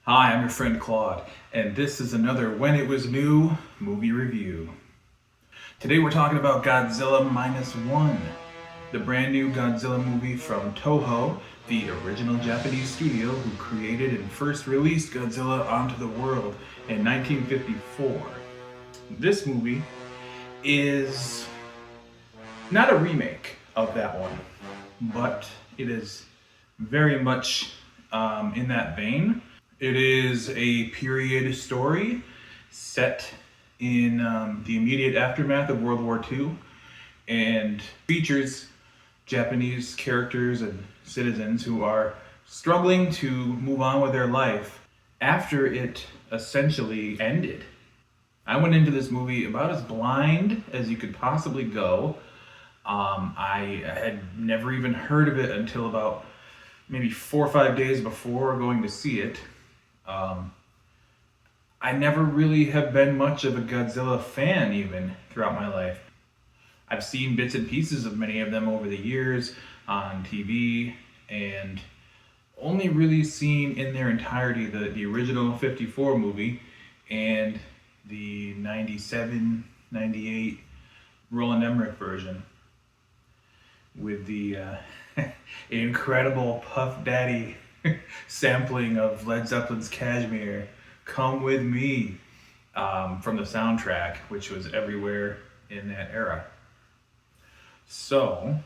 Hi, I'm your friend Claude, and this is another When It Was New movie review. Today we're talking about Godzilla Minus One, the brand new Godzilla movie from Toho, the original Japanese studio who created and first released Godzilla onto the world in 1954. This movie is not a remake of that one, but it is very much in that vein. It is a period story set in the immediate aftermath of World War II and features Japanese characters and citizens who are struggling to move on with their life after it essentially ended. I went into this movie about as blind as you could possibly go. I had never even heard of it until about maybe 4 or 5 days before going to see it. I never really have been much of a Godzilla fan even throughout my life. I've seen bits and pieces of many of them over the years on TV and only really seen in their entirety the original 54 movie and the 97, 98 Roland Emmerich version with the incredible Puff Daddy sampling of Led Zeppelin's Kashmir, Come With Me, from the soundtrack, which was everywhere in that era. So,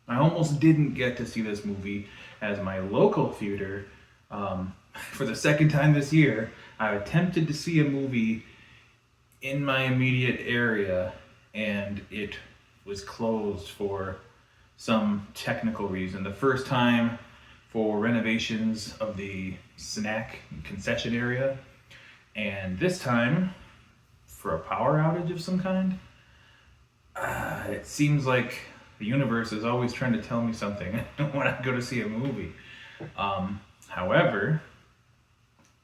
I almost didn't get to see this movie as my local theater. For the second time this year, I attempted to see a movie in my immediate area, and it was closed for some technical reason. The first time for renovations of the snack concession area, and this time for a power outage of some kind. It seems like the universe is always trying to tell me something when I go to see a movie. However,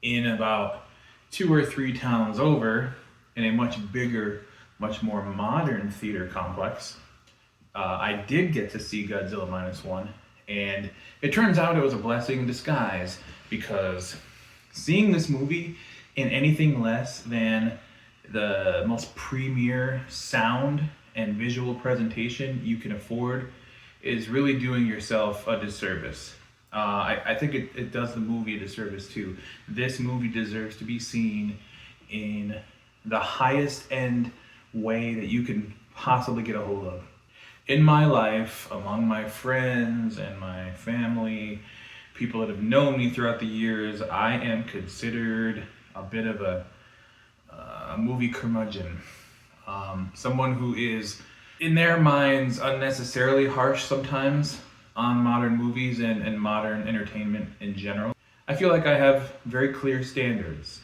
in about 2 or 3 towns over, in a much bigger, much more modern theater complex, I did get to see Godzilla Minus One, and it turns out it was a blessing in disguise because seeing this movie in anything less than the most premier sound and visual presentation you can afford is really doing yourself a disservice. I think it does the movie a disservice too. This movie deserves to be seen in the highest end way that you can possibly get a hold of. In my life, among my friends and my family, people that have known me throughout the years, I am considered a bit of a movie curmudgeon. Someone who is, in their minds, unnecessarily harsh sometimes on modern movies and modern entertainment in general. I feel like I have very clear standards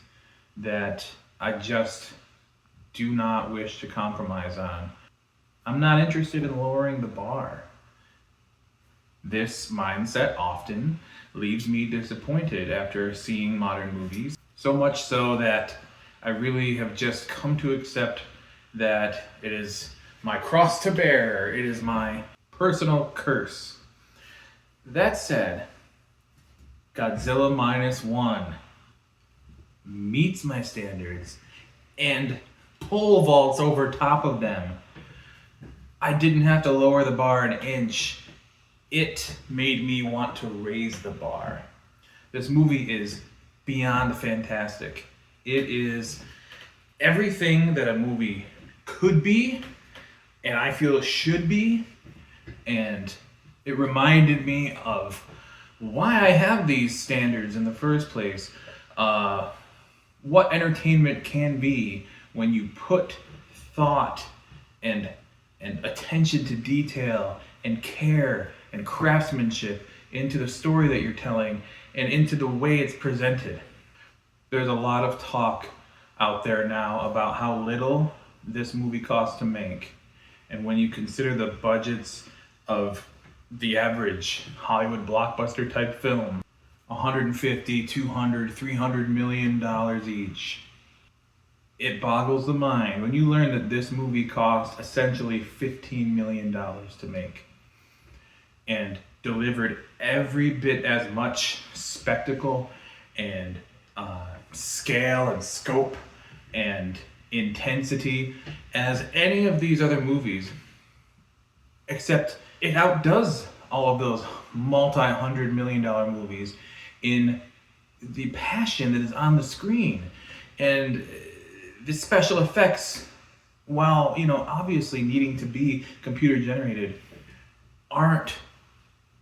that I just do not wish to compromise on. I'm not interested in lowering the bar. This mindset often leaves me disappointed after seeing modern movies, so much so that I really have just come to accept that it is my cross to bear, it is my personal curse. That said, Godzilla Minus One meets my standards and pole vaults over top of them. I didn't have to lower the bar an inch. It made me want to raise the bar. This movie is beyond fantastic. It is everything that a movie could be, and I feel should be, and it reminded me of why I have these standards in the first place. What entertainment can be when you put thought and attention to detail and care and craftsmanship into the story that you're telling and into the way it's presented. There's a lot of talk out there now about how little this movie cost to make. And when you consider the budgets of the average Hollywood blockbuster type film, 150, 200, 300 million dollars each, it boggles the mind when you learn that this movie cost essentially $15 million to make and delivered every bit as much spectacle and scale and scope and intensity as any of these other movies, except it outdoes all of those multi-$100 million movies in the passion that is on the screen. And the special effects, while obviously needing to be computer generated, aren't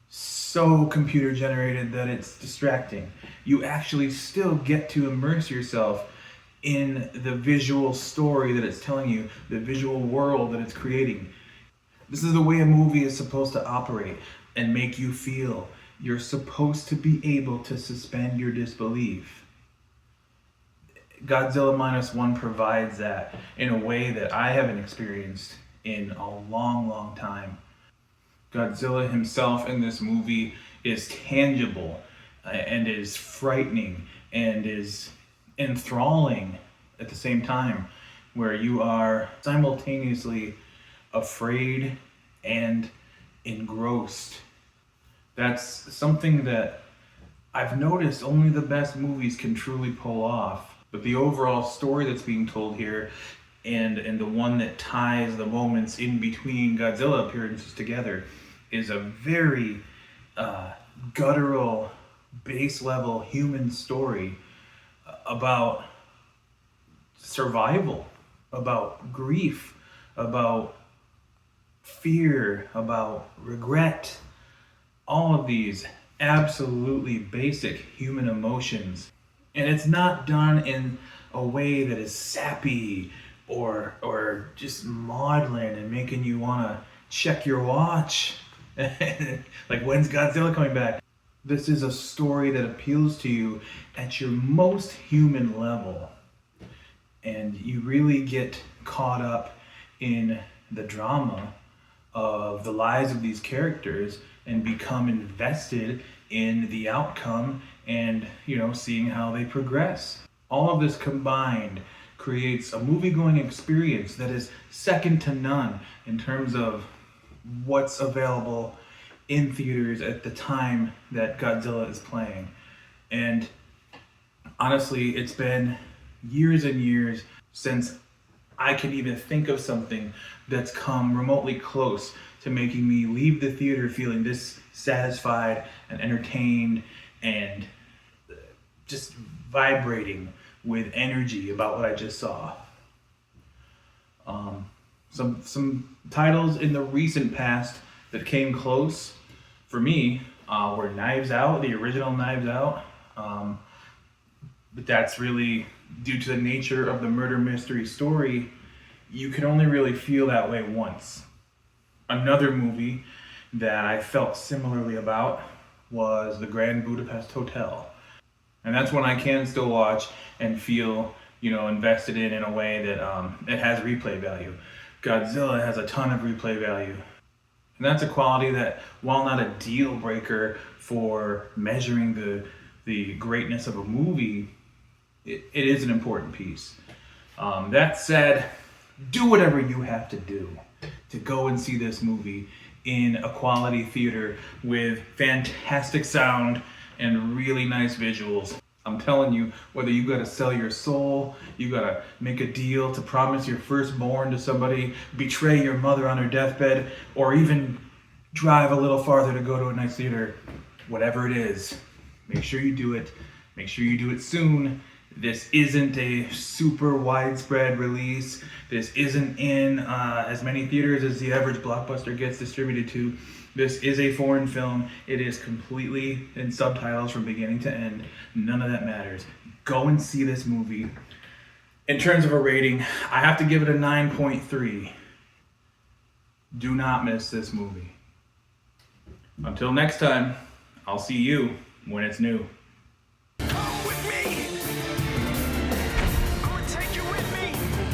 so computer generated that it's distracting. You actually still get to immerse yourself in the visual story that it's telling you, the visual world that it's creating. This is the way a movie is supposed to operate and make you feel. You're supposed to be able to suspend your disbelief. Godzilla Minus One provides that in a way that I haven't experienced in a long, long time. Godzilla himself in this movie is tangible and is frightening and is enthralling at the same time, where you are simultaneously afraid and engrossed. That's something that I've noticed only the best movies can truly pull off. But the overall story that's being told here, and the one that ties the moments in between Godzilla appearances together, is a very guttural, base level human story about survival, about grief, about fear, about regret. All of these absolutely basic human emotions. And it's not done in a way that is sappy or just maudlin and making you want to check your watch. Like, when's Godzilla coming back? This is a story that appeals to you at your most human level. And you really get caught up in the drama of the lives of these characters and become invested in the outcome and seeing how they progress. All of this combined creates a movie-going experience that is second to none in terms of what's available in theaters at the time that Godzilla is playing. And honestly, it's been years and years since I can even think of something that's come remotely close to making me leave the theater feeling this satisfied and entertained and just vibrating with energy about what I just saw. Some titles in the recent past that came close for me were Knives Out, the original Knives Out. But that's really due to the nature of the murder mystery story. You can only really feel that way once. Another movie that I felt similarly about was The Grand Budapest Hotel. And that's one I can still watch and feel, invested in a way that it has replay value. Godzilla has a ton of replay value. And that's a quality that, while not a deal breaker for measuring the greatness of a movie, it is an important piece. That said, do whatever you have to do to go and see this movie in a quality theater with fantastic sound and really nice visuals. I'm telling you, whether you gotta sell your soul, you gotta make a deal to promise your firstborn to somebody, betray your mother on her deathbed, or even drive a little farther to go to a nice theater, whatever it is, make sure you do it. Make sure you do it soon. This isn't a super widespread release. This isn't in as many theaters as the average blockbuster gets distributed to. This is a foreign film. It is completely in subtitles from beginning to end. None of that matters. Go and see this movie. In terms of a rating, I have to give it a 9.3. Do not miss this movie. Until next time, I'll see you when it's new.